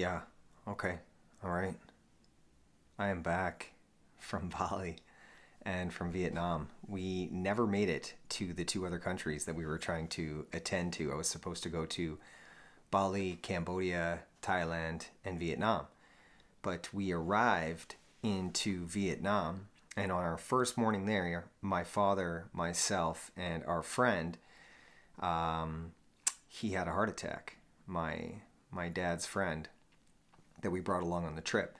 Yeah. Okay. All right. I am back from Bali and from Vietnam. We never made it to the two other countries that we were trying to attend to. I was supposed to go to Bali, Cambodia, Thailand, and Vietnam. But we arrived into Vietnam, and on our first morning there, my father, myself, and our friend, he had a heart attack. My dad's friend that we brought along on the trip.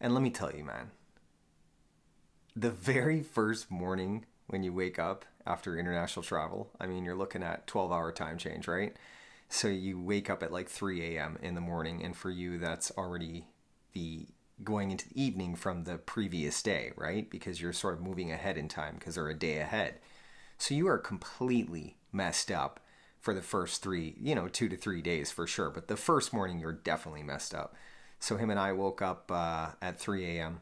And let me tell you, man, the very first morning when you wake up after international travel, I mean, you're looking at 12-hour time change, right? So you wake up at like 3 a.m. in the morning, and for you, that's already the going into the evening from the previous day, right? Because you're sort of moving ahead in time because they're a day ahead. So you are completely messed up for the first three, 2 to 3 days for sure. But the first morning, you're definitely messed up. So him and I woke up at 3 a.m.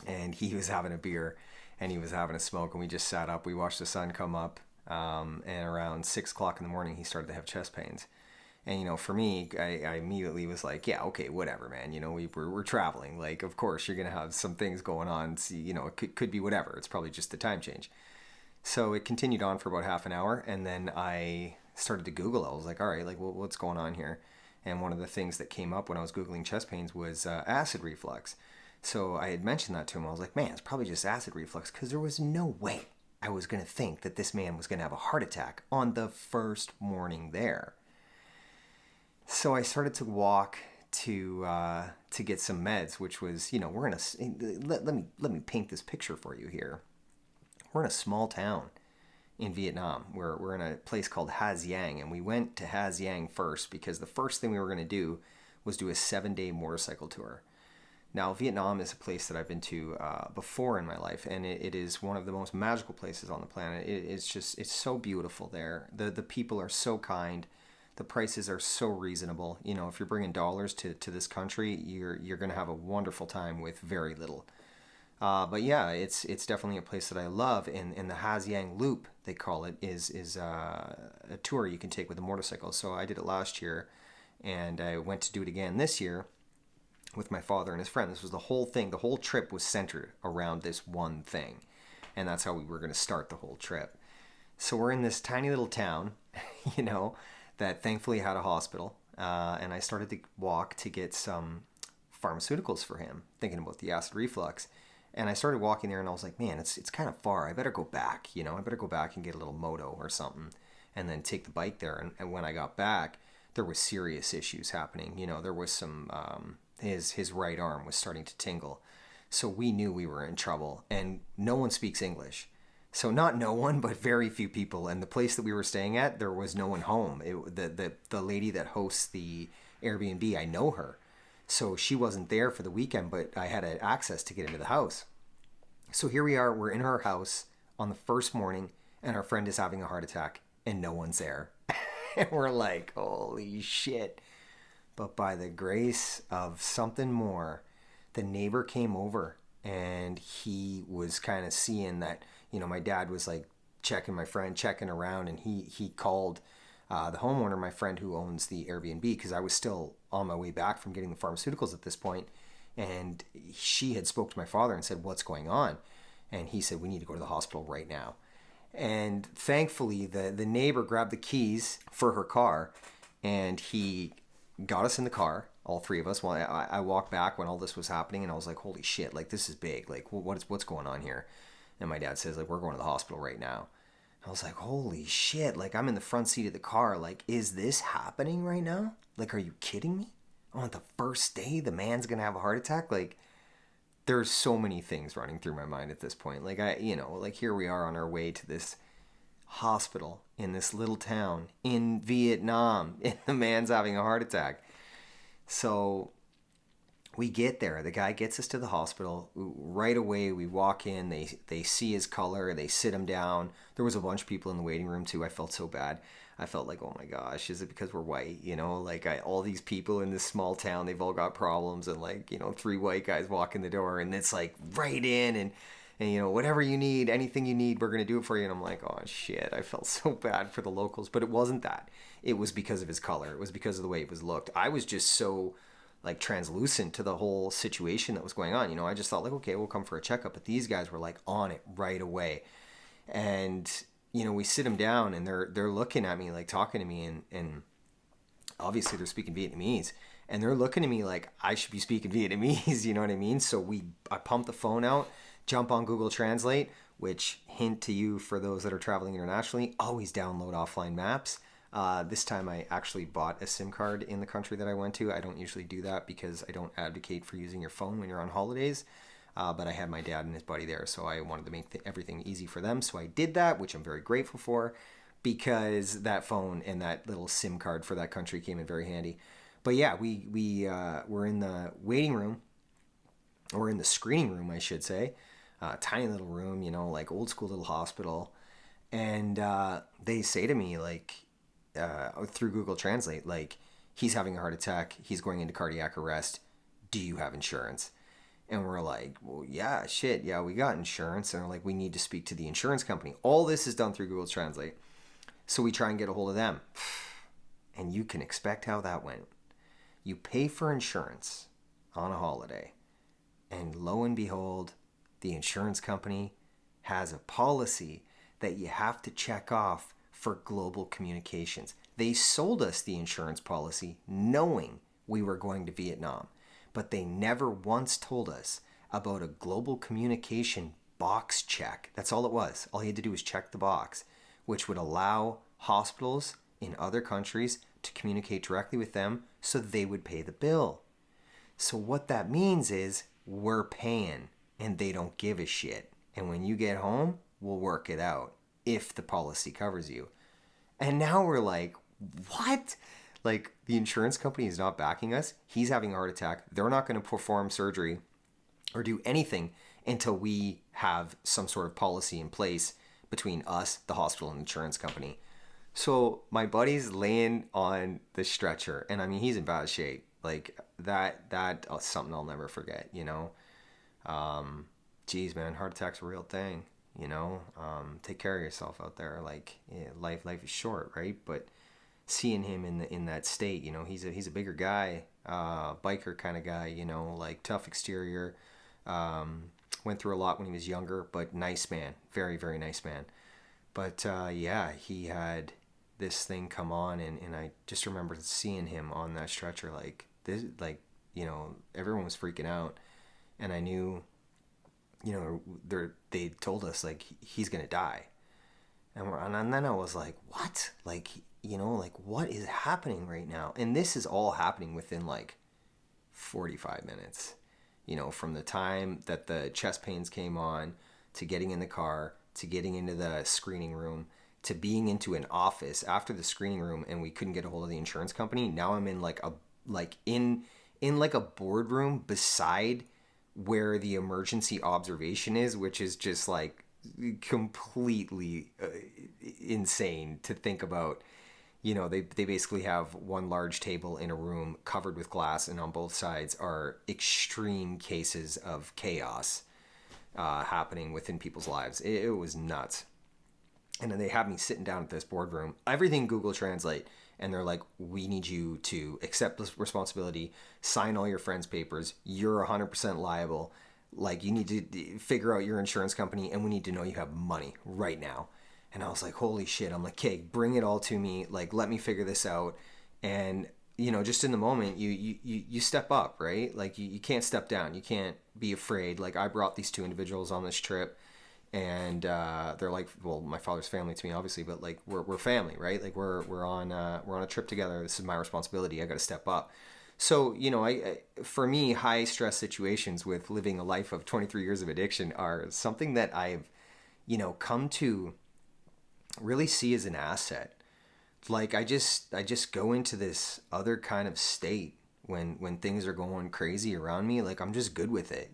and he was having a beer and he was having a smoke, and we just sat up. We watched the sun come up, and around 6 o'clock in the morning, he started to have chest pains. And for me, I immediately was like, yeah, okay, whatever, man. We're traveling. Like, of course, you're gonna have some things going on. See, it could be whatever. It's probably just the time change. So it continued on for about half an hour, and then I started to Google. I was like, all right, like, what's going on here? And one of the things that came up when I was Googling chest pains was acid reflux. So I had mentioned that to him. I was like, man, it's probably just acid reflux, because there was no way I was going to think that this man was going to have a heart attack on the first morning there. So I started to walk to get some meds, which was, we're in a let me paint this picture for you here. We're in a small town in Vietnam. We're in a place called Ha Giang, and we went to Ha Giang first because the first thing we were going to do was do a 7-day motorcycle tour. Now, Vietnam is a place that I've been to before in my life, and it is one of the most magical places on the planet. It's so beautiful there. The people are so kind. The prices are so reasonable. If you're bringing dollars to this country, you're going to have a wonderful time with very little. But yeah, it's definitely a place that I love. And the Ha Giang Loop, they call it, is a tour you can take with a motorcycle. So I did it last year, and I went to do it again this year with my father and his friend. This was the whole thing. The whole trip was centered around this one thing, and that's how we were going to start the whole trip. So we're in this tiny little town, that thankfully had a hospital, and I started to walk to get some pharmaceuticals for him, thinking about the acid reflux. And I started walking there, and I was like, man, it's kind of far. I better go back, I better go back and get a little moto or something, and then take the bike there. And when I got back, there was serious issues happening. There was some, his right arm was starting to tingle. So we knew we were in trouble, and no one speaks English. So not no one, but very few people. And the place that we were staying at, there was no one home. The lady that hosts the Airbnb, I know her. So she wasn't there for the weekend, but I had access to get into the house. So here we are, we're in her house on the first morning, and our friend is having a heart attack, and no one's there. And we're like, holy shit. But by the grace of something more, the neighbor came over, and he was kind of seeing that, my dad was like checking around, and he called the homeowner, my friend who owns the Airbnb, because I was still on my way back from getting the pharmaceuticals at this point, and she had spoke to my father and said, what's going on? And he said, we need to go to the hospital right now. And thankfully, the neighbor grabbed the keys for her car, and he got us in the car, all three of us. Well, I walked back when all this was happening, and I was like, holy shit, like, this is big. Like, what's going on here? And my dad says, like, we're going to the hospital right now. I was like, holy shit, like, I'm in the front seat of the car. Like, is this happening right now? Like, are you kidding me? On the first day, the man's going to have a heart attack? Like, there's so many things running through my mind at this point. Like, like, here we are on our way to this hospital in this little town in Vietnam, and the man's having a heart attack. So we get there. The guy gets us to the hospital. Right away, we walk in. They see his color. They sit him down. There was a bunch of people in the waiting room, too. I felt so bad. I felt like, oh, my gosh, is it because we're white? Like, all these people in this small town, they've all got problems. And, like, 3 white guys walk in the door. And it's, like, right in. And whatever you need, anything you need, we're going to do it for you. And I'm like, oh, shit. I felt so bad for the locals. But it wasn't that. It was because of his color. It was because of the way it was looked. I was just so like translucent to the whole situation that was going on. I just thought like, okay, we'll come for a checkup. But these guys were like on it right away. And, we sit them down and they're looking at me, like talking to me, and obviously they're speaking Vietnamese. And they're looking at me like I should be speaking Vietnamese, you know what I mean? So I pump the phone out, jump on Google Translate, which, hint to you for those that are traveling internationally, always download offline maps. This time I actually bought a SIM card in the country that I went to. I don't usually do that because I don't advocate for using your phone when you're on holidays. But I had my dad and his buddy there, so I wanted to make everything easy for them. So I did that, which I'm very grateful for, because that phone and that little SIM card for that country came in very handy. But yeah, we were in the waiting room, or in the screening room, I should say. Tiny little room, like old school little hospital. And they say to me, like, through Google Translate, like, he's having a heart attack, he's going into cardiac arrest, do you have insurance? And we're like, well, yeah, shit, yeah, we got insurance. And they're like, we need to speak to the insurance company. All this is done through Google Translate. So we try and get a hold of them. And you can expect how that went. You pay for insurance on a holiday, and lo and behold, the insurance company has a policy that you have to check off for global communications. They sold us the insurance policy knowing we were going to Vietnam, but they never once told us about a global communication box check. That's all it was. All you had to do was check the box, which would allow hospitals in other countries to communicate directly with them so they would pay the bill. So what that means is we're paying and they don't give a shit. And when you get home, we'll work it out if the policy covers you. And now we're like, what? Like, the insurance company is not backing us. He's having a heart attack. They're not going to perform surgery or do anything until we have some sort of policy in place between us, the hospital, and the insurance company. So my buddy's laying on the stretcher, and I mean, he's in bad shape. Like, that's something I'll never forget, Geez, man, heart attack's a real thing, take care of yourself out there. Like, yeah, life is short, right? But seeing him in that state, he's a bigger guy, biker kind of guy, like tough exterior, went through a lot when he was younger, but nice man, very, very nice man. But yeah, he had this thing come on, and I just remember seeing him on that stretcher, like this, like, everyone was freaking out, and I knew, they told us like he's gonna die, and then I was like, what? Like, like, what is happening right now? And this is all happening within like 45 minutes, from the time that the chest pains came on, to getting in the car, to getting into the screening room, to being into an office after the screening room, and we couldn't get a hold of the insurance company. Now I'm in in a boardroom beside where the emergency observation is, which is just like completely insane to think about. They basically have one large table in a room covered with glass, and on both sides are extreme cases of chaos happening within people's lives. It was nuts. And then they have me sitting down at this boardroom, everything Google Translate, and they're like, we need you to accept this responsibility, sign all your friends' papers, you're 100% liable, like, you need to figure out your insurance company, and we need to know you have money right now. And I was like, holy shit. I'm like, okay, bring it all to me, like, let me figure this out. And just in the moment, you step up, right? Like, you can't step down, you can't be afraid. Like, I brought these two individuals on this trip, and they're like, well, my father's family to me, obviously, but like, we're family, right? Like, we're on a trip together. This is my responsibility. I got to step up. So, for me, high stress situations with living a life of 23 years of addiction are something that I've, come to really see as an asset. Like, I just go into this other kind of state when things are going crazy around me. Like, I'm just good with it,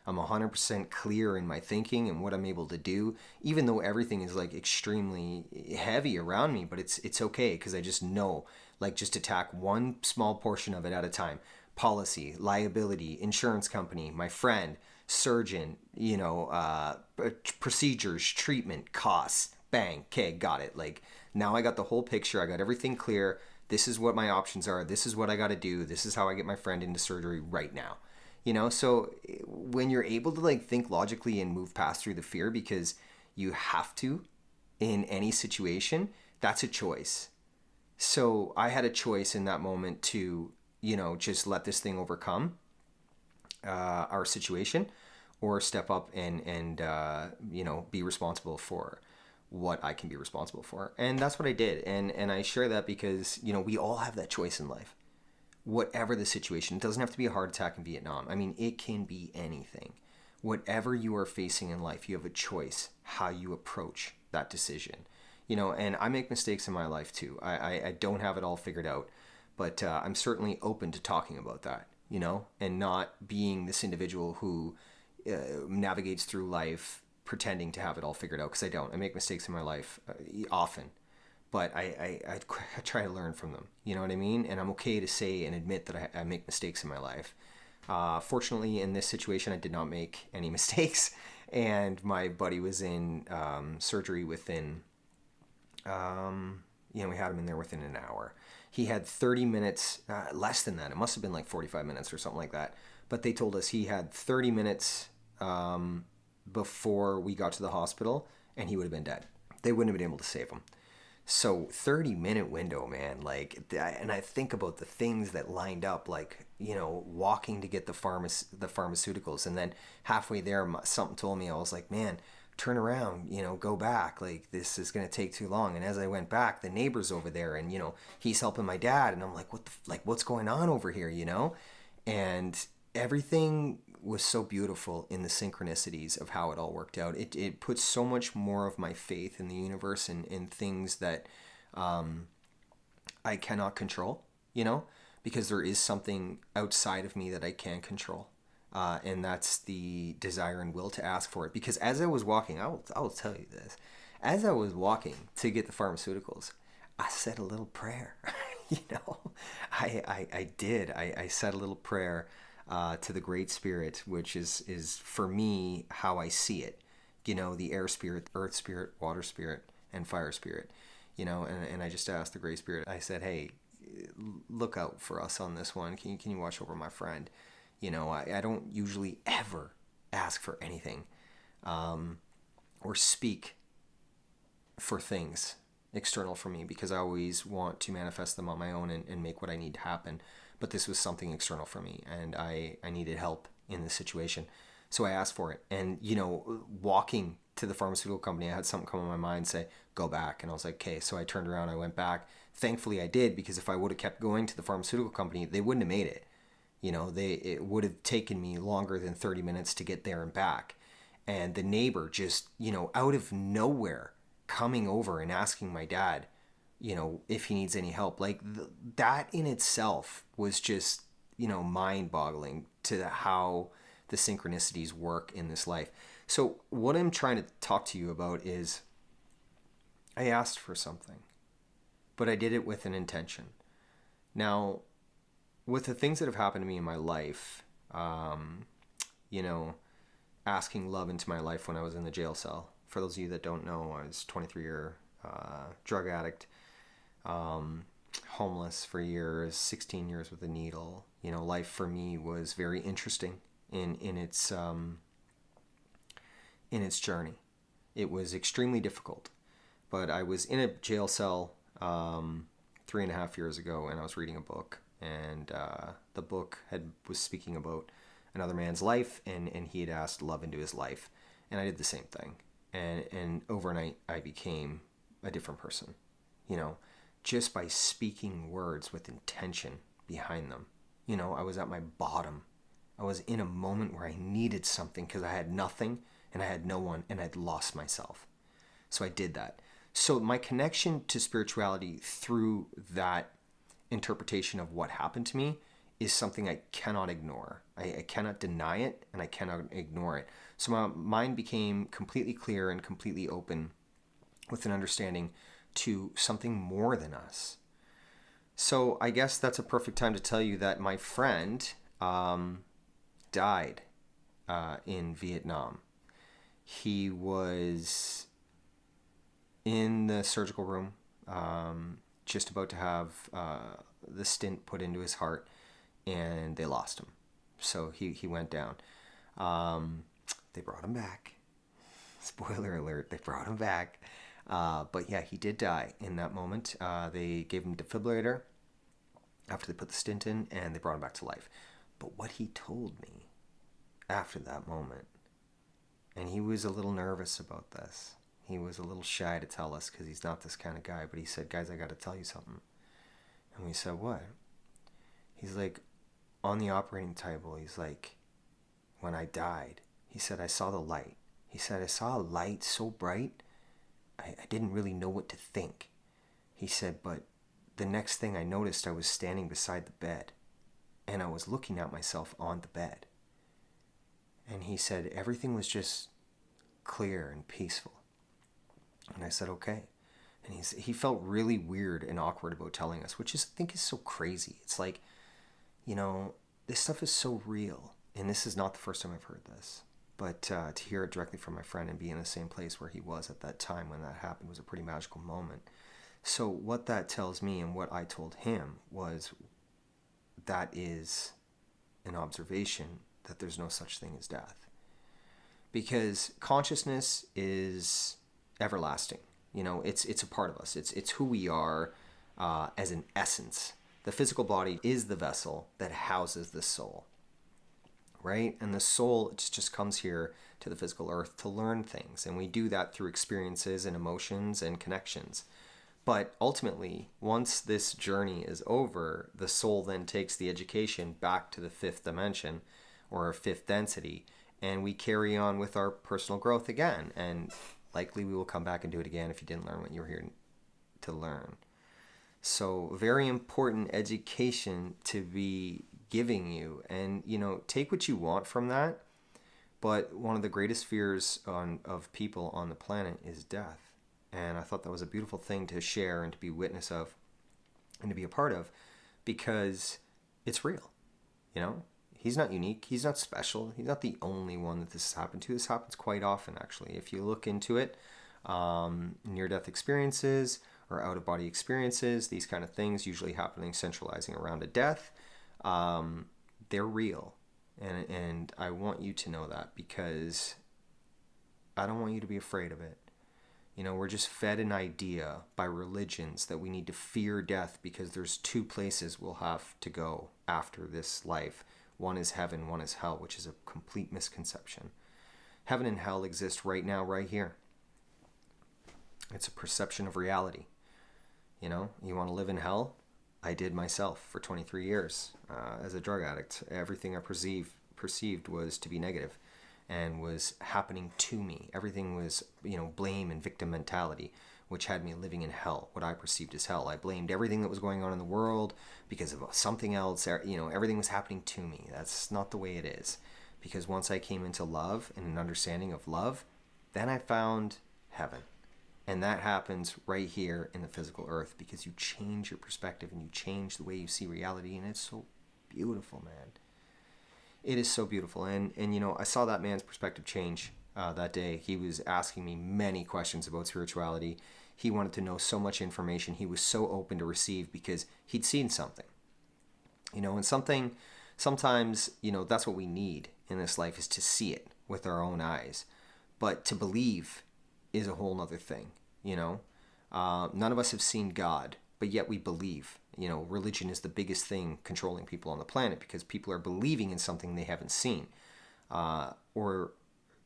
I'm 100% clear in my thinking and what I'm able to do, even though everything is like extremely heavy around me. But it's okay, because I just know, like, just attack one small portion of it at a time. Policy, liability, insurance company, my friend, surgeon, procedures, treatment, costs. Bang, okay, got it. Like, now I got the whole picture. I got everything clear. This is what my options are. This is what I got to do. This is how I get my friend into surgery right now. So when you're able to like think logically and move past through the fear because you have to in any situation, that's a choice. So I had a choice in that moment to, just let this thing overcome our situation, or step up and be responsible for what I can be responsible for. And that's what I did. And I share that because, we all have that choice in life. Whatever the situation, it doesn't have to be a heart attack in Vietnam. I mean, it can be anything. Whatever you are facing in life, you have a choice how you approach that decision. And I make mistakes in my life too. I don't have it all figured out, but I'm certainly open to talking about that, and not being this individual who navigates through life pretending to have it all figured out, because I don't. I make mistakes in my life often, but I try to learn from them. You know what I mean? And I'm okay to say and admit that I make mistakes in my life. Fortunately, in this situation, I did not make any mistakes, and my buddy was in surgery within, we had him in there within an hour. He had 30 minutes, less than that. It must have been like 45 minutes or something like that. But they told us he had 30 minutes before we got to the hospital, and he would have been dead. They wouldn't have been able to save him. So 30-minute window, man, like, and I think about the things that lined up, like, walking to get the pharmaceuticals, and then halfway there, something told me, I was like, man, turn around, go back, like, this is going to take too long. And as I went back, the neighbor's over there, and, he's helping my dad, and I'm like, what's going on over here, And everything was so beautiful in the synchronicities of how it all worked out. It puts so much more of my faith in the universe and in things that I cannot control, because there is something outside of me that I can control. And that's the desire and will to ask for it. Because as I was walking, I will tell you this, as I was walking to get the pharmaceuticals, I said a little prayer. I did. I said a little prayer to the Great Spirit, which is for me how I see it. The air spirit, earth spirit, water spirit, and fire spirit. And I just asked the Great Spirit. I said, hey, look out for us on this one. Can you watch over my friend? I don't usually ever ask for anything or speak for things external from me, because I always want to manifest them on my own and make what I need to happen. But this was something external for me, and I needed help in this situation. So I asked for it. And, walking to the pharmaceutical company, I had something come on my mind, say, go back. And I was like, okay. So I turned around, I went back. Thankfully I did, because if I would have kept going to the pharmaceutical company, they wouldn't have made it. It would have taken me longer than 30 minutes to get there and back. And the neighbor just, out of nowhere, coming over and asking my dad, if he needs any help, like that in itself was just, mind-boggling to how the synchronicities work in this life. So what I'm trying to talk to you about is, I asked for something, but I did it with an intention. Now, with the things that have happened to me in my life, asking love into my life when I was in the jail cell. For those of you that don't know, I was 23-year drug addict, homeless for years, 16 years with a needle. Life for me was very interesting in its journey. It was extremely difficult, but I was in a jail cell 3.5 years ago, and I was reading a book, and the book was speaking about another man's life, and he had asked love into his life, and I did the same thing, and overnight I became a different person, just by speaking words with intention behind them. I was at my bottom. I was in a moment where I needed something because I had nothing and I had no one, and I'd lost myself. So I did that. So my connection to spirituality through that interpretation of what happened to me is something I cannot ignore. I cannot deny it, and I cannot ignore it. So my mind became completely clear and completely open with an understanding to something more than us. So I guess that's a perfect time to tell you that my friend died in Vietnam. He was in the surgical room. just about to have the stent put into his heart, and they lost him. So he went down. They brought him back. Spoiler alert, they brought him back. But yeah, he did die in that moment. They gave him a defibrillator after they put the stent in, and they brought him back to life. But what he told me after that moment, and he was a little nervous about this. He was a little shy to tell us because he's not this kind of guy. But he said, guys, I got to tell you something. And we said, what? He's like, on the operating table, he's like, when I died, he said, I saw the light. He said, I saw a light so bright, I didn't really know what to think. He said, but the next thing I noticed, I was standing beside the bed, and I was looking at myself on the bed. And he said, everything was just clear and peaceful. And I said, okay. And he felt really weird and awkward about telling us, which I think is so crazy. It's like, this stuff is so real. And this is not the first time I've heard this. But to hear it directly from my friend and be in the same place where he was at that time when that happened was a pretty magical moment. So what that tells me and what I told him was that is an observation that there's no such thing as death. Because consciousness is everlasting. It's a part of us. It's who we are as an essence. The physical body is the vessel that houses the soul. Right? And the soul just comes here to the physical earth to learn things. And we do that through experiences and emotions and connections. But ultimately, once this journey is over, the soul then takes the education back to the fifth dimension or fifth density. And we carry on with our personal growth again. And likely we will come back and do it again if you didn't learn what you were here to learn. So very important education to be giving you, and take what you want from that. But one of the greatest fears of people on the planet is death, and I thought that was a beautiful thing to share and to be witness of and to be a part of, because it's real. He's not unique, he's not special, he's not the only one that this has happened to. This happens quite often, actually. If you look into it, near-death experiences or out-of-body experiences, these kind of things usually happening centralizing around a death. They're real, and I want you to know that, because I don't want you to be afraid of it. We're just fed an idea by religions that we need to fear death because there's two places we'll have to go after this life. One is heaven, one is hell, which is a complete misconception. Heaven and hell exist right now, right here. It's a perception of reality. You want to live in hell? I did myself for 23 years as a drug addict. Everything I perceived was to be negative and was happening to me. Everything was, blame and victim mentality, which had me living in hell, what I perceived as hell. I blamed everything that was going on in the world because of something else. Everything was happening to me. That's not the way it is. Because once I came into love and an understanding of love, then I found heaven. And that happens right here in the physical earth, because you change your perspective and you change the way you see reality. And it's so beautiful, man. It is so beautiful. And I saw that man's perspective change that day. He was asking me many questions about spirituality. He wanted to know so much information. He was so open to receive because he'd seen something. And sometimes, that's what we need in this life, is to see it with our own eyes. But to believe is a whole nother thing. None of us have seen God, but yet we believe. Religion is the biggest thing controlling people on the planet, because people are believing in something they haven't seen, or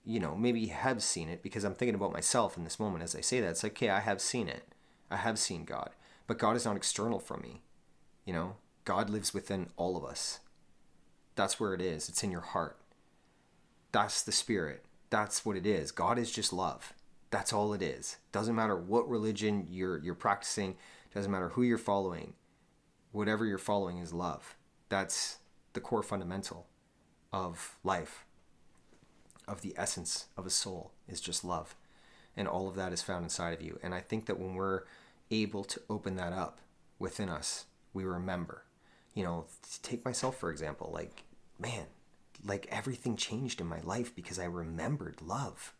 maybe have seen it. Because I'm thinking about myself in this moment as I say that. It's like, okay, I have seen it. I have seen God, but God is not external from me. God lives within all of us. That's where it is. It's in your heart. That's the spirit. That's what it is. God is just love. That's all it is. Doesn't matter what religion you're practicing. Doesn't matter who you're following. Whatever you're following is love. That's the core fundamental of life, of the essence of a soul, is just love. And all of that is found inside of you. And I think that when we're able to open that up within us, we remember. Take myself, for example. Everything changed in my life because I remembered love.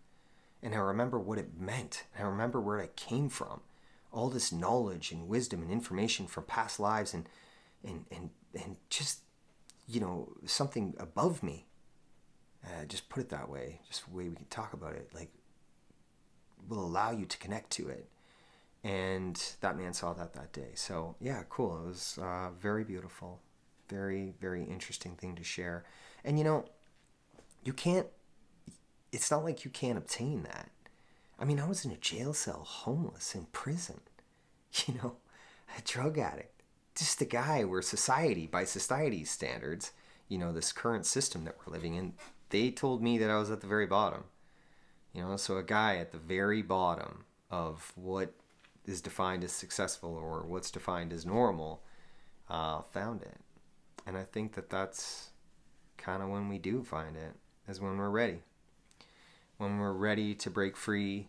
And I remember what it meant. I remember where I came from. all this knowledge and wisdom and information from past lives and just, something above me. Just put it that way, just the way we can talk about it, like, will allow you to connect to it. And that man saw that day. So yeah, cool. It was very beautiful, very, very interesting thing to share. And you can't, it's not like you can't obtain that. I mean, I was in a jail cell, homeless, in prison, a drug addict, just a guy where society, by society's standards, this current system that we're living in, they told me that I was at the very bottom. So a guy at the very bottom of what is defined as successful or what's defined as normal found it. And I think that that's kind of when we do find it, is when we're ready. When we're ready to break free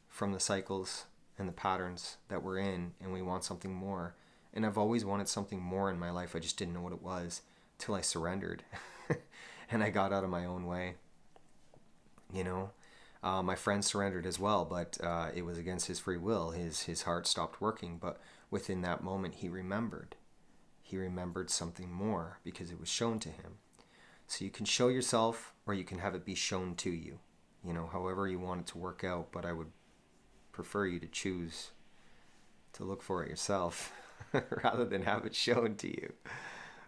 from the cycles and the patterns that we're in, and we want something more. And I've always wanted something more in my life. I just didn't know what it was till I surrendered and I got out of my own way. My friend surrendered as well, but it was against his free will. His heart stopped working, but within that moment he remembered. He remembered something more because it was shown to him. So you can show yourself, or you can have it be shown to you. However you want it to work out, but I would prefer you to choose to look for it yourself rather than have it shown to you.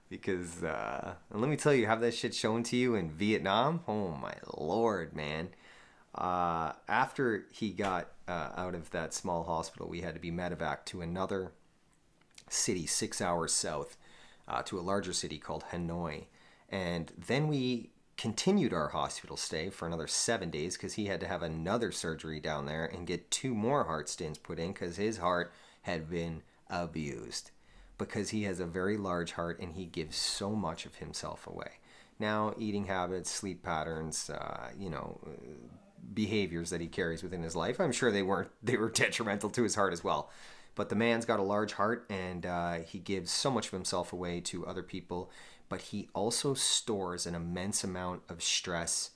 Because, and let me tell you, have that shit shown to you in Vietnam, oh my Lord, man. After he got out of that small hospital, we had to be medevac to another city 6 hours south, to a larger city called Hanoi. And then we continued our hospital stay for another 7 days because he had to have another surgery down there and get 2 more heart stents put in because his heart had been abused, because he has a very large heart and he gives so much of himself away. Now, eating habits, sleep patterns, behaviors that he carries within his life, I'm sure they were detrimental to his heart as well. But the man's got a large heart, and he gives so much of himself away to other people, but he also stores an immense amount of stress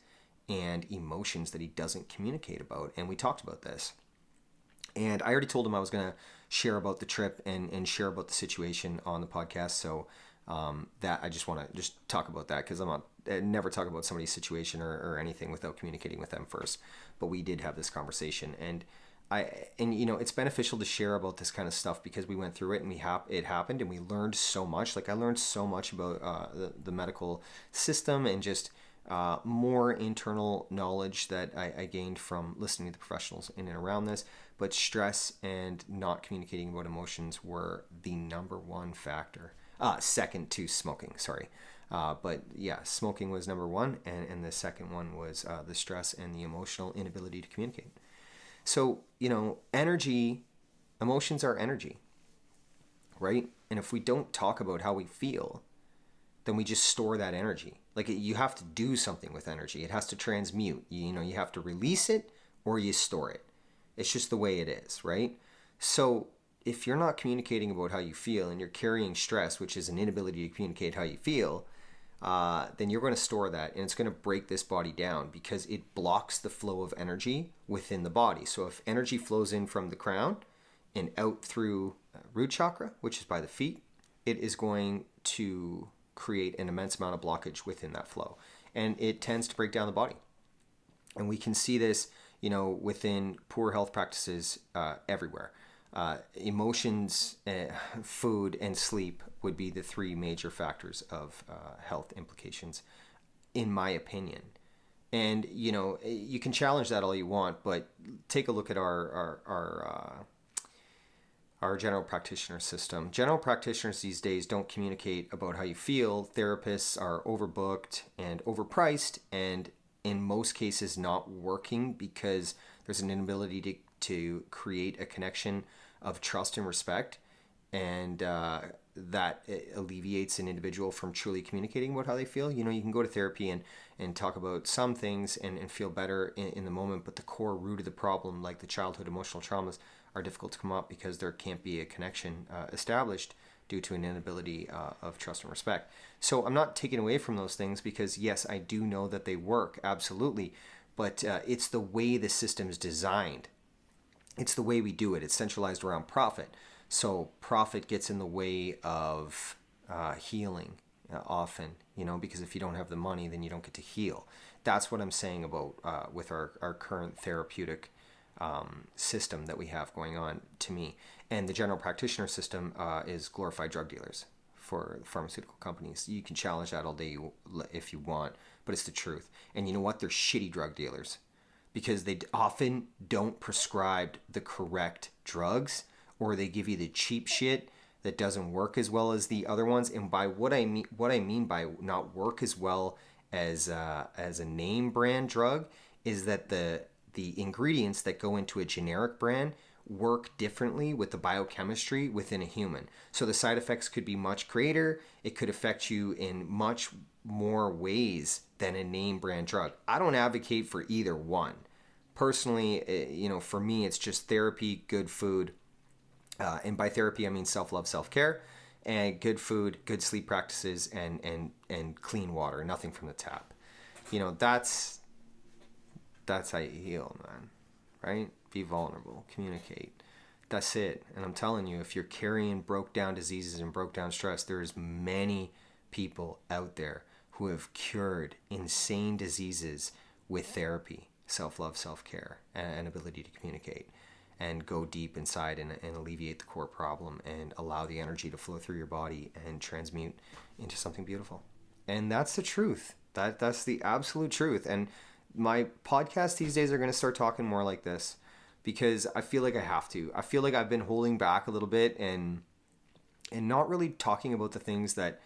and emotions that he doesn't communicate about. And we talked about this. And I already told him I was going to share about the trip and share about the situation on the podcast. So that I just want to just talk about that, because I never talk about somebody's situation or anything without communicating with them first. But we did have this conversation, and it's beneficial to share about this kind of stuff because we went through it and it happened and we learned so much. Like, I learned so much about the medical system and just more internal knowledge that I gained from listening to the professionals in and around this. But stress and not communicating about emotions were the number one factor. Second to smoking, sorry. But yeah, smoking was number one, and the second one was the stress and the emotional inability to communicate. So, emotions are energy, right? And if we don't talk about how we feel, then we just store that energy. Like, you have to do something with energy. It has to transmute. You have to release it or you store it. It's just the way it is, right? So if you're not communicating about how you feel and you're carrying stress, which is an inability to communicate how you feel, then you're going to store that, and it's going to break this body down because it blocks the flow of energy within the body. So if energy flows in from the crown and out through root chakra, which is by the feet, it is going to create an immense amount of blockage within that flow, and it tends to break down the body. And we can see this, within poor health practices everywhere. Emotions, food, and sleep would be the 3 major factors of health implications, in my opinion. And you can challenge that all you want, but take a look at our general practitioner system. General practitioners these days don't communicate about how you feel. Therapists are overbooked and overpriced, and in most cases not working because there's an inability to create a connection of trust and respect, and that alleviates an individual from truly communicating about how they feel. You can go to therapy and talk about some things and feel better in the moment, but the core root of the problem, like the childhood emotional traumas, are difficult to come up because there can't be a connection established due to an inability of trust and respect. So I'm not taking away from those things because, yes, I do know that they work, absolutely, but it's the way the system is designed it's the way we do it. It's centralized around profit. So profit gets in the way of healing often, because if you don't have the money, then you don't get to heal. That's what I'm saying about with our current therapeutic system that we have going on to me. And the general practitioner system is glorified drug dealers for pharmaceutical companies. You can challenge that all day if you want, but it's the truth. And you know what? They're shitty drug dealers because they often don't prescribe the correct drugs, or they give you the cheap shit that doesn't work as well as the other ones. And by what I mean by not work as well as a name brand drug is that the ingredients that go into a generic brand work differently with the biochemistry within a human. So the side effects could be much greater. It could affect you in much more ways than a name brand drug. I don't advocate for either one. Personally, for me, it's just therapy, good food. And by therapy, I mean self-love, self-care, and good food, good sleep practices, and clean water, nothing from the tap. That's how you heal, man, right? Be vulnerable, communicate. That's it. And I'm telling you, if you're carrying broke down diseases and broke down stress, there's many people out there who have cured insane diseases with therapy, self-love, self-care, and ability to communicate and go deep inside and alleviate the core problem and allow the energy to flow through your body and transmute into something beautiful. And that's the truth. That's the absolute truth. And my podcasts these days are going to start talking more like this because I feel like I have to. I feel like I've been holding back a little bit and not really talking about the things that,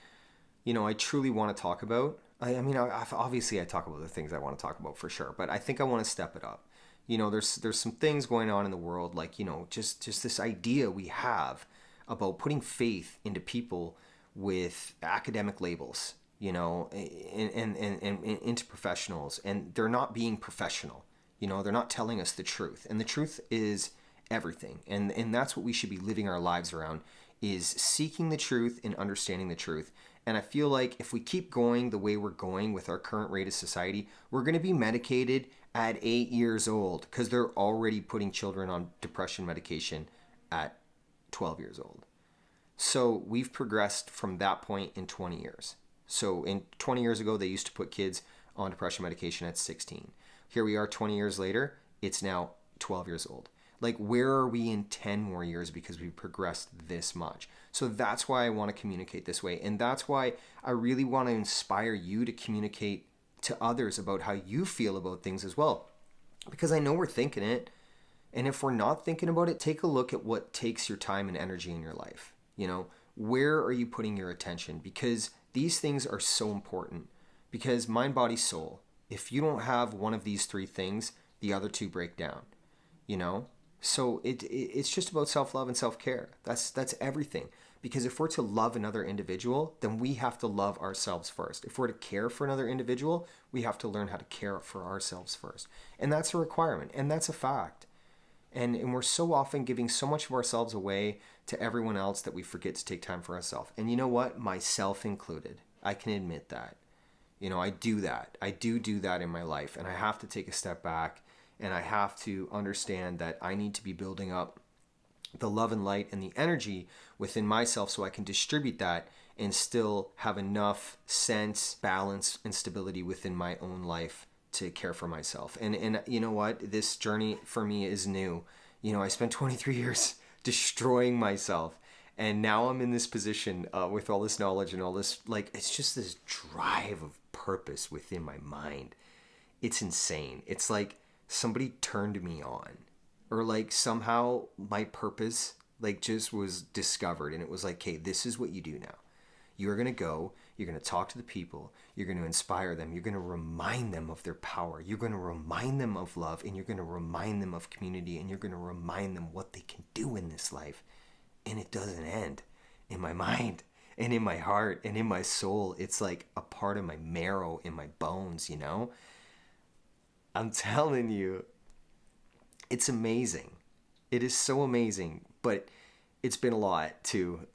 I truly want to talk about. I mean, obviously I talk about the things I want to talk about for sure, but I think I want to step it up. There's some things going on in the world, like, just this idea we have about putting faith into people with academic labels, and into professionals, and they're not being professional. They're not telling us the truth, and the truth is everything. And that's what we should be living our lives around, is seeking the truth and understanding the truth. And I feel like if we keep going the way we're going with our current rate of society, we're going to be medicated at 8 years old because they're already putting children on depression medication at 12 years old. So we've progressed from that point in 20 years. So in 20 years ago, they used to put kids on depression medication at 16. Here we are 20 years later, it's now 12 years old. Like, where are we in 10 more years because we've progressed this much? So that's why I want to communicate this way. And that's why I really want to inspire you to communicate to others about how you feel about things as well. Because I know we're thinking it. And if we're not thinking about it, take a look at what takes your time and energy in your life. Where are you putting your attention? Because these things are so important. Because mind, body, soul, if you don't have one of these three things, the other two break down, So it's just about self-love and self-care. That's everything. Because if we're to love another individual, then we have to love ourselves first. If we're to care for another individual, we have to learn how to care for ourselves first. And that's a requirement, and that's a fact. And we're so often giving so much of ourselves away to everyone else that we forget to take time for ourselves. And you know what? Myself included. I can admit that. I do that. I do that in my life, and I have to take a step back. And I have to understand that I need to be building up the love and light and the energy within myself so I can distribute that and still have enough sense, balance, and stability within my own life to care for myself. And you know what? This journey for me is new. I spent 23 years destroying myself. And now I'm in this position with all this knowledge and all this, it's just this drive of purpose within my mind. It's insane. It's like somebody turned me on, or somehow my purpose just was discovered, and it was okay, this is what you do now. You're going to go, you're going to talk to the people, you're going to inspire them, you're going to remind them of their power, you're going to remind them of love, and you're going to remind them of community, and you're going to remind them what they can do in this life. And it doesn't end in my mind and in my heart and in my soul. It's like a part of my marrow, in my bones, I'm telling you, it's amazing. It is so amazing, but it's been a lot too.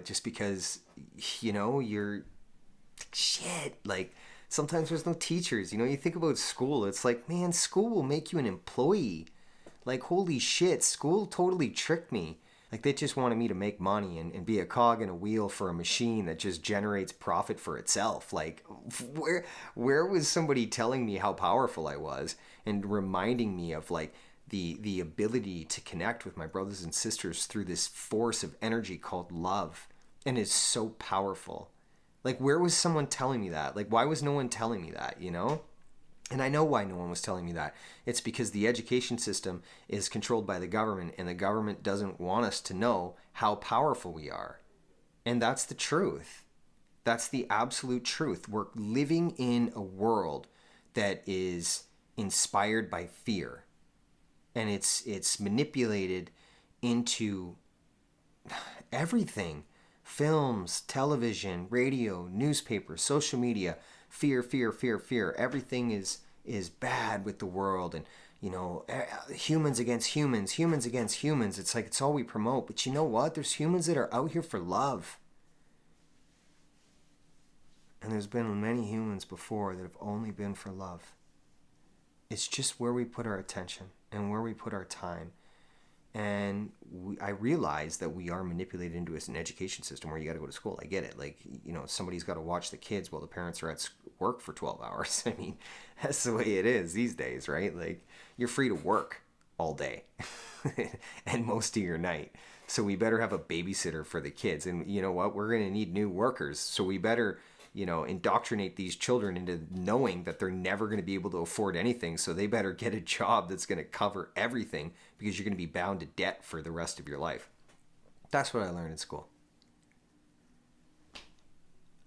Just because, you're shit. Sometimes there's no teachers. You think about school. It's like, man, school will make you an employee. Like, holy shit, school totally tricked me. Like, they just wanted me to make money and be a cog in a wheel for a machine that just generates profit for itself. Like, where was somebody telling me how powerful I was and reminding me of, like, the ability to connect with my brothers and sisters through this force of energy called love? And it's so powerful. Like, where was someone telling me that? Like, why was no one telling me that, you know? And I know why no one was telling me that. It's because the education system is controlled by the government, and the government doesn't want us to know how powerful we are. And that's the truth. That's the absolute truth. We're living in a world that is inspired by fear. And it's manipulated into everything. Films, television, radio, newspapers, social media. Fear, fear, fear, fear. Everything is bad with the world, and humans against humans, humans against humans. It's like it's all we promote. But you know what? There's humans that are out here for love. And there's been many humans before that have only been for love. It's just where we put our attention and where we put our time. And I realize that we are manipulated into an education system where you got to go to school. I get it. Like, somebody's got to watch the kids while the parents are at work for 12 hours. I mean, that's the way it is these days, right? Like, you're free to work all day and most of your night. So we better have a babysitter for the kids. And you know what? We're going to need new workers. So we better, indoctrinate these children into knowing that they're never going to be able to afford anything. So they better get a job that's going to cover everything, because you're going to be bound to debt for the rest of your life. That's what I learned in school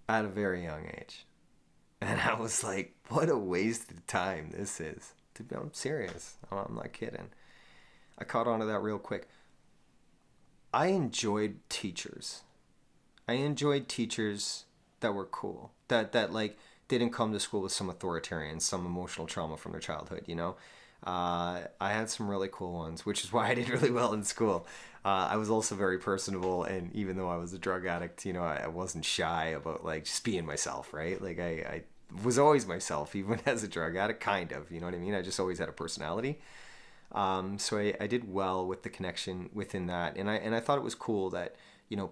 at a very young age. And I was like, what a waste of time this is. I'm serious. I'm not kidding. I caught on to that real quick. I enjoyed teachers. That were cool. That like didn't come to school with some authoritarian, some emotional trauma from their childhood, I had some really cool ones, which is why I did really well in school. I was also very personable, and even though I was a drug addict, I wasn't shy about like just being myself, right? Like I was always myself, even as a drug addict, kind of, you know what I mean? I just always had a personality. So I did well with the connection within that, and I thought it was cool that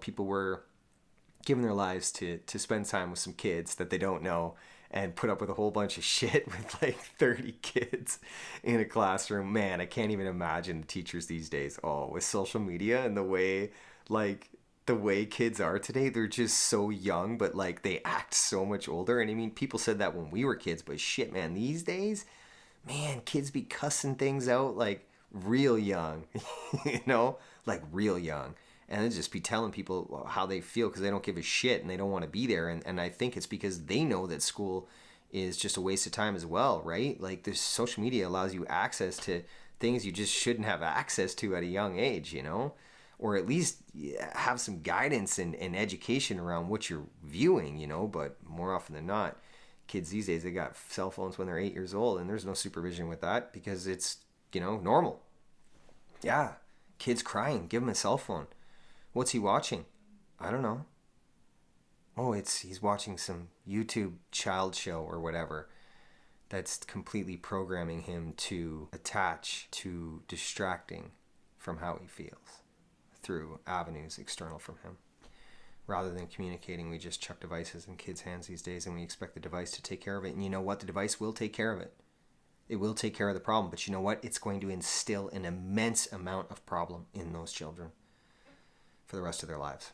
people were giving their lives to spend time with some kids that they don't know, and put up with a whole bunch of shit with like 30 kids in a classroom. Man, I can't even imagine the teachers these days. Oh, with social media and the way kids are today, they're just so young, but like they act so much older. And I mean, people said that when we were kids, but shit, man, these days, man, kids be cussing things out like real young, like real young. And then just be telling people how they feel because they don't give a shit and they don't want to be there. And I think it's because they know that school is just a waste of time as well, right? Like, this social media allows you access to things you just shouldn't have access to at a young age, or at least have some guidance and education around what you're viewing, but more often than not, kids these days, they got cell phones when they're 8 years old, and there's no supervision with that because it's, normal. Yeah, kids crying, give them a cell phone. What's he watching? I don't know. Oh, he's watching some YouTube child show or whatever that's completely programming him to attach to distracting from how he feels through avenues external from him. Rather than communicating, we just chuck devices in kids' hands these days, and we expect the device to take care of it. And you know what? The device will take care of it. It will take care of the problem. But you know what? It's going to instill an immense amount of problem in those children for the rest of their lives.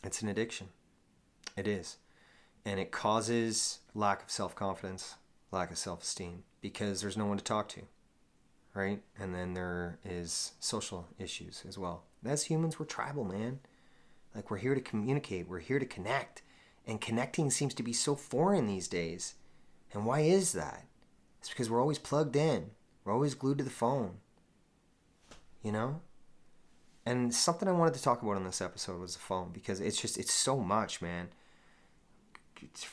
It's an addiction. It is. And it causes lack of self-confidence, lack of self-esteem, because there's no one to talk to, right? And then there is social issues as well. As humans, we're tribal, man. Like, we're here to communicate. We're here to connect. And connecting seems to be so foreign these days. And why is that? It's because we're always plugged in. We're always glued to the phone. And something I wanted to talk about in this episode was the phone, because it's so much, man. It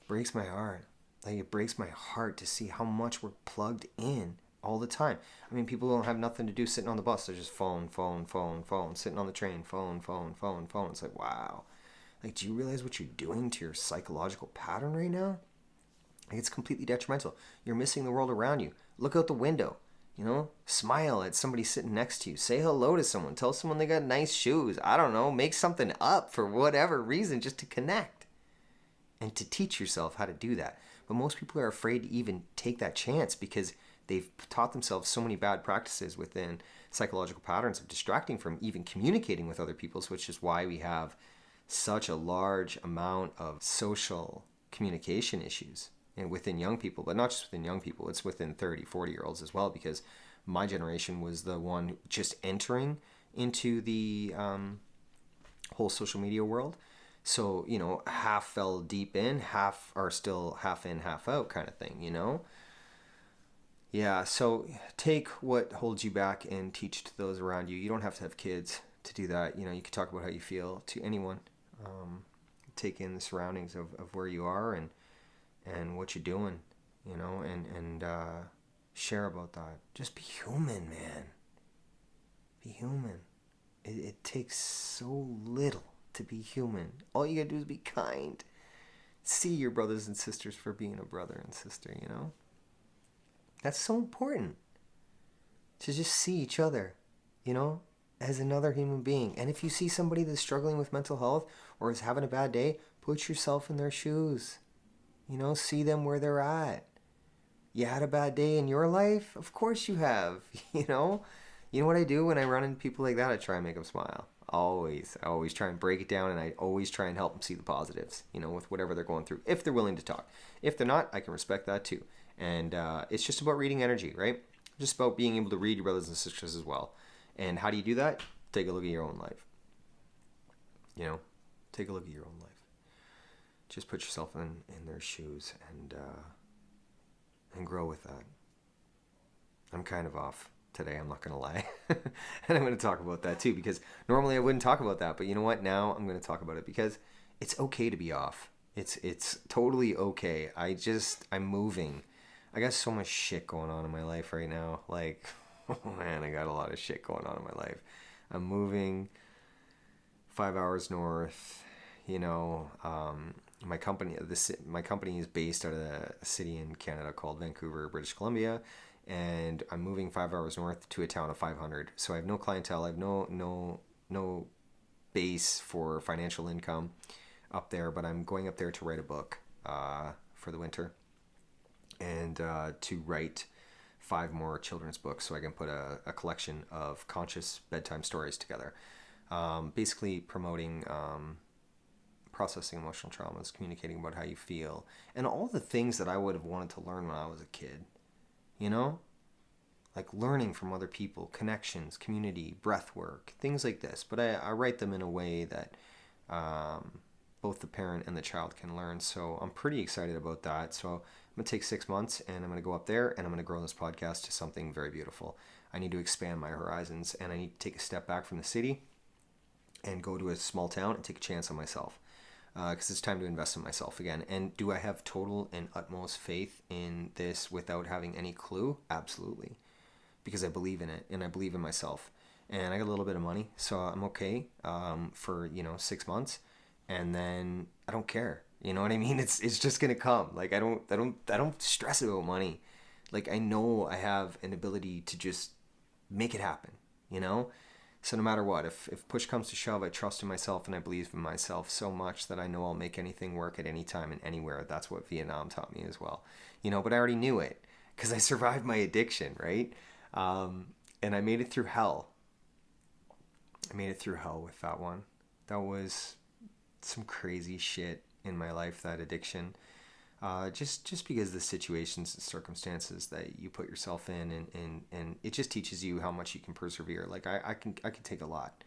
breaks my heart. Like, it breaks my heart to see how much we're plugged in all the time. I mean, people don't have nothing to do sitting on the bus. They're just phone. Sitting on the train, phone. It's like, wow. Like, do you realize what you're doing to your psychological pattern right now? Like, it's completely detrimental. You're missing the world around you. Look out the window. You know, smile at somebody sitting next to you. Say hello to someone. Tell someone they got nice shoes. I don't know. Make something up for whatever reason just to connect and to teach yourself how to do that. But most people are afraid to even take that chance because they've taught themselves so many bad practices within psychological patterns of distracting from even communicating with other people, which is why we have such a large amount of social communication issues and within young people, but not just within young people, it's within 30, 40-year-olds as well, because my generation was the one just entering into the whole social media world. So, you know, half fell deep in, half are still half in, half out kind of thing, you know? Yeah, so take what holds you back and teach to those around you. You don't have to have kids to do that. You know, you can talk about how you feel to anyone. Take in the surroundings of where you are and what you're doing, you know, and share about that. Just be human, man. Be human. It takes so little to be human. All you gotta do is be kind. See your brothers and sisters for being a brother and sister, you know? That's so important. To just see each other, you know, as another human being. And if you see somebody that's struggling with mental health or is having a bad day, put yourself in their shoes. You know, see them where they're at. You had a bad day in your life? Of course you have, you know? You know what I do when I run into people like that? I try and make them smile. Always. I always try and break it down, and I always try and help them see the positives, you know, with whatever they're going through, if they're willing to talk. If they're not, I can respect that too. And it's just about reading energy, right? Just about being able to read your brothers and sisters as well. And how do you do that? Take a look at your own life. You know, take a look at your own life. Just put yourself in their shoes and grow with that. I'm kind of off today, I'm not going to lie. And I'm going to talk about that too, because normally I wouldn't talk about that. But you know what? Now I'm going to talk about it because it's okay to be off. It's totally okay. I'm moving. I got so much shit going on in my life right now. Like, oh man, I got a lot of shit going on in my life. I'm moving 5 hours north, you know. My company is based out of a city in Canada called Vancouver, British Columbia, and I'm moving 5 hours north to a town of 500. So I have no clientele. I have no base for financial income up there, but I'm going up there to write a book for the winter and to write 5 more children's books so I can put a collection of conscious bedtime stories together. Basically promoting processing emotional traumas, communicating about how you feel, and all the things that I would have wanted to learn when I was a kid. You know? Like learning from other people, connections, community, breath work, things like this. But I write them in a way that both the parent and the child can learn. So I'm pretty excited about that. So I'm going to take 6 months and I'm going to go up there and I'm going to grow this podcast to something very beautiful. I need to expand my horizons and I need to take a step back from the city and go to a small town and take a chance on myself. Because it's time to invest in myself again. And do I have total and utmost faith in this without having any clue? Absolutely. Because I believe in it and I believe in myself. And I got a little bit of money, so I'm okay for 6 months, and then I don't care. You know what I mean? It's just gonna come. Like I don't stress about money. Like I know I have an ability to just make it happen. You know. So no matter what, if push comes to shove, I trust in myself and I believe in myself so much that I know I'll make anything work at any time and anywhere. That's what Vietnam taught me as well. You know, but I already knew it because I survived my addiction, right? And I made it through hell. I made it through hell with that one. That was some crazy shit in my life, that addiction. Just because of the situations and circumstances that you put yourself in, and it just teaches you how much you can persevere. Like I can take a lot.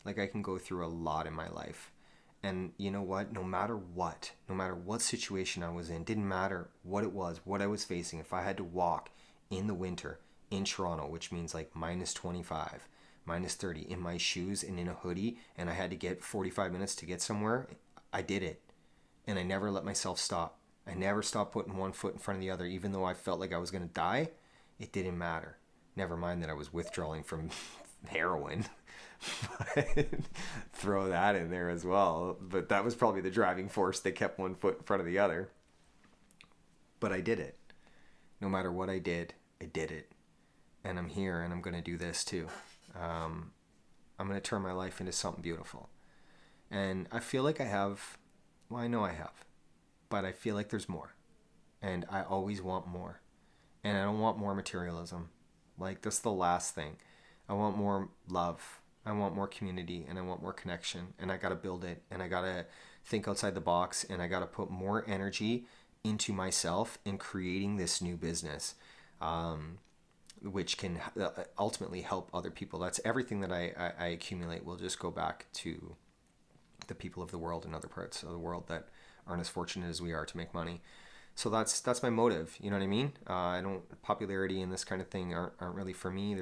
Like I can go through a lot in my life. And you know what? No matter what situation I was in, didn't matter what it was, what I was facing. If I had to walk in the winter in Toronto, which means like minus 25, minus 30 in my shoes and in a hoodie, and I had to get 45 minutes to get somewhere, I did it. And I never let myself stop. I never stopped putting one foot in front of the other, even though I felt like I was going to die. It didn't matter. Never mind that I was withdrawing from heroin. Throw that in there as well. But that was probably the driving force that kept one foot in front of the other. But I did it. No matter what I did it. and I'm here, and I'm going to do this too. I'm going to turn my life into something beautiful. And I feel like I have, well, I know I have, but I feel like there's more. And I always want more. And I don't want more materialism. Like, that's the last thing. I want more love. I want more community, and I want more connection. And I got to build it. And I got to think outside the box. And I got to put more energy into myself in creating this new business, which can ultimately help other people. That's everything that I accumulate will just go back to the people of the world in other parts of the world that aren't as fortunate as we are to make money. So that's my motive. You know what I mean? I don't, popularity and this kind of thing aren't really for me.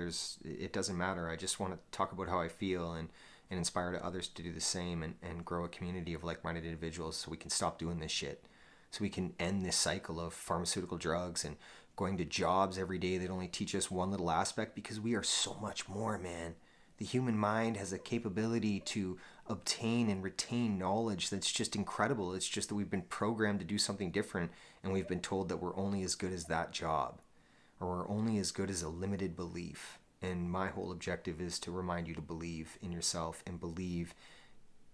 It doesn't matter. I just want to talk about how I feel and inspire to others to do the same, and grow a community of like-minded individuals so we can stop doing this shit. So we can end this cycle of pharmaceutical drugs and going to jobs every day that only teach us one little aspect, because we are so much more, man. The human mind has a capability to obtain and retain knowledge that's just incredible. It's just that we've been programmed to do something different, and we've been told that we're only as good as that job, or we're only as good as a limited belief. And my whole objective is to remind you to believe in yourself and believe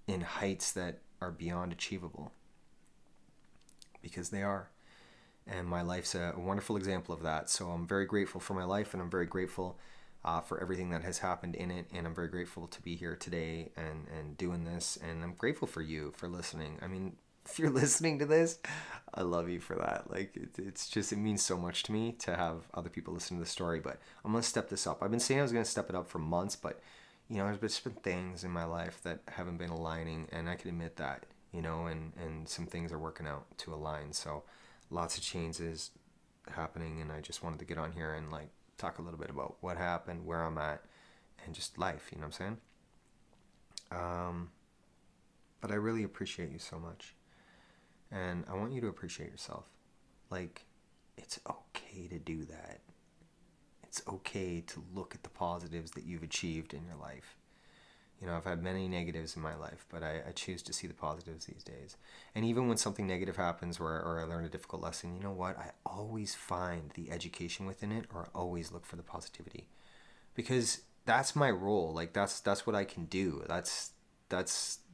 in heights that are beyond achievable, because they are. And my life's a wonderful example of that. So I'm very grateful for my life, and I'm very grateful for everything that has happened in it. And I'm very grateful to be here today and doing this. And I'm grateful for you for listening. I mean, if you're listening to this, I love you for that. Like, it's just, it means so much to me to have other people listen to the story. But I'm going to step this up. I've been saying I was going to step it up for months, but, you know, there's just been things in my life that haven't been aligning, and I can admit that, you know, and some things are working out to align. So lots of changes happening, and I just wanted to get on here and like talk a little bit about what happened, where I'm at, and just life, you know what I'm saying? But I really appreciate you so much, and I want you to appreciate yourself. Like, it's okay to do that. It's okay to look at the positives that you've achieved in your life. You know, I've had many negatives in my life, but I choose to see the positives these days. And even when something negative happens, or I learn a difficult lesson, you know what? I always find the education within it, or I always look for the positivity, because that's my role. Like, that's what I can do. That's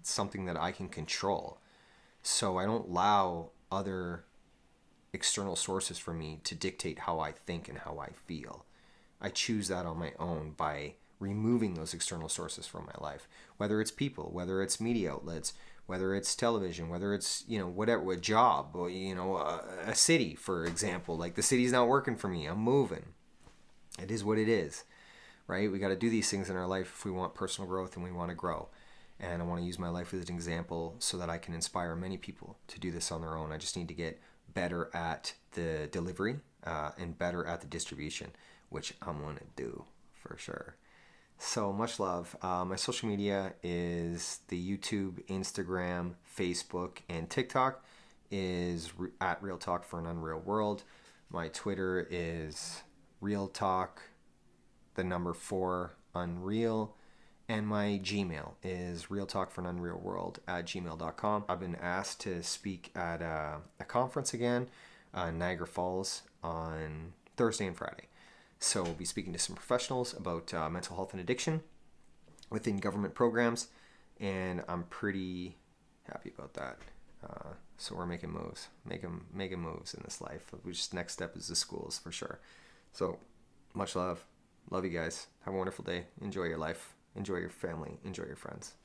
something that I can control. So I don't allow other external sources for me to dictate how I think and how I feel. I choose that on my own by removing those external sources from my life, whether it's people, whether it's media outlets, whether it's television, whether it's, you know, whatever, a job, or, you know, a city, for example. Like, the city's not working for me. I'm moving. It is what it is, right? We got to do these things in our life if we want personal growth and we want to grow. And I want to use my life as an example so that I can inspire many people to do this on their own. I just need to get better at the delivery and better at the distribution, which I'm going to do for sure. So much love. My social media is the YouTube, Instagram, Facebook, and TikTok is at Real Talk for an Unreal World. My Twitter is Real Talk, the number 4 Unreal. And my Gmail is realtalkforanunrealworld@gmail.com. I've been asked to speak at a conference again, Niagara Falls, on Thursday and Friday. So we'll be speaking to some professionals about mental health and addiction within government programs, and I'm pretty happy about that. So we're making moves, making moves in this life. Which next step is the schools for sure. So much love. Love you guys. Have a wonderful day. Enjoy your life. Enjoy your family. Enjoy your friends.